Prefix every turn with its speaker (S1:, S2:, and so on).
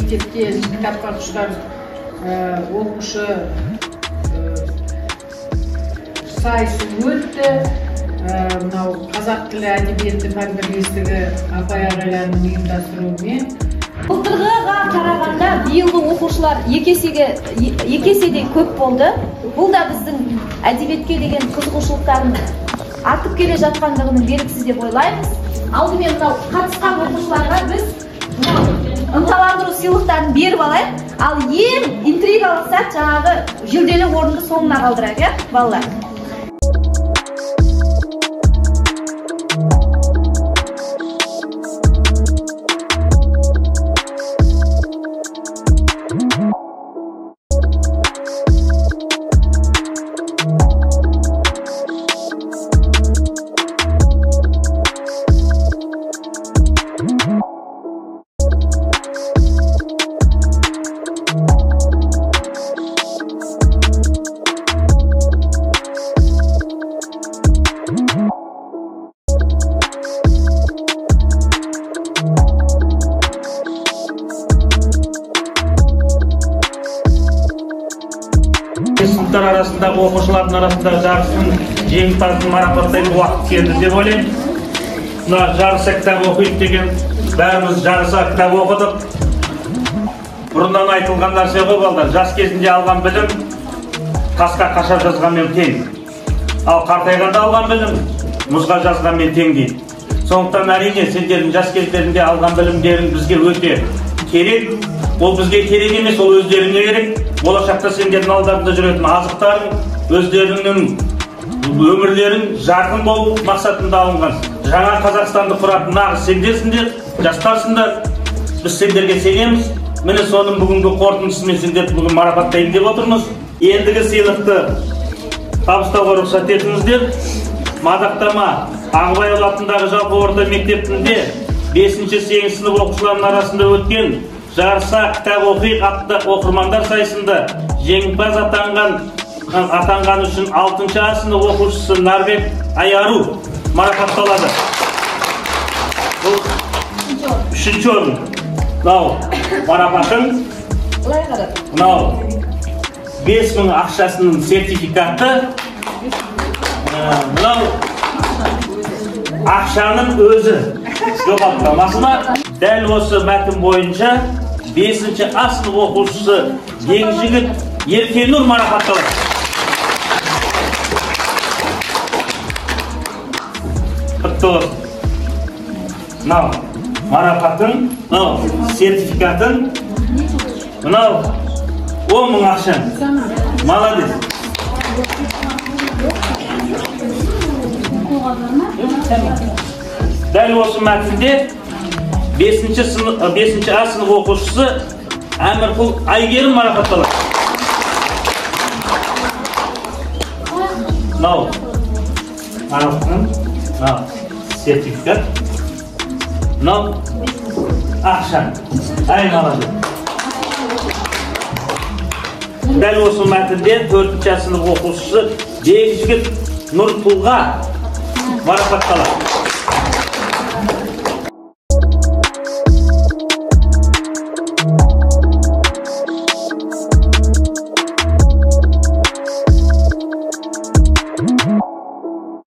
S1: мектепте сертификатқа құштар оқушы сайысы өтті. Мынау қазақ тілі әдебиеті пән бірлестігі апай ағайларының ұйымдастыруымен.
S2: Былтырғыға қарағанда биылғы оқушылар екі еседей көп болды. Бұл да біздің әдебиетке деген қызығушылықтарын артып келе жатқандығының белгісі деп ойлаймыз. Алдымен мынау қатысқан оқушыларға біз ынталандыру сыйлықтарын беріп алайық. Ал ең интригалық сәт жаңағы жүлделі орынды соңына қалдырайық, иә, балалар?
S3: Сыныптар арасындағы оқушылардың арасындағы жарыстың жеңімпазын марапаттайтын уақыт келді деп ойлаймын. Мына жарыса кітап оқиды деген бәріміз жарыса кітап оқыдық. Бұрыннан айтылған нәрсе ғой балдар, жас кезінде алған білім тасқа қашап жазғанмен тең. Ал қартайғанда алған білім мұзға жазғанмен тең дейді. Сондықтан әрине сендердің жас кездерінде алған білімдерің бізге өте керек. Ол бізге керек емес, ол өздеріңе керек. Болашақта сендердің алдарында жүретін азықтарың, өздеріңнің өмірлерің жарқын болу мақсатында алынған. Жаңа Қазақстанды құратын нағыз сендерсіңдер, жастарсыңдар. Біз сендерге сенеміз. Міне соның бүгінгі қорытындысымен сендерді бүгін марапаттайын деп отырмыз. Ендігі сыйлықты табыстауға рұқсат етіңіздер. Мадақтама Ағыбай атындағы жалпы орта мектебінде 5-8 сынып оқушыларының арасында өткен жарыса кітап оқиық атты оқырмандар сайысында жеңімпаз атанған үшін 6-шы А сынып оқушысы Нарбек Аяру марапатталады. Бұл 3-ші орын. Мынау марапатың, мынау 5000 ақшасының сертификаты, мынау ақшаның өзі жоғалтпамасына. Дәл осы мәтін бойынша 5-ші А сынып оқушысы Еңжігіт Еркенұр марапатталады. Құтты болсын. Мынау марапатың, мынау сертификатың, мынау 10.000 ақшаң. Молодец. Дәл осы мәтінде 5-ші А сынып оқушысы Әмірқұл Айгерім марапатталады. Мынау марапаттың, мынау сертификат, мынау ақшаң. Ай, молодец. Дәл осы мәтінде 4-ші А сынып оқушысы Еңжігіт Нұртұлға марапатталады.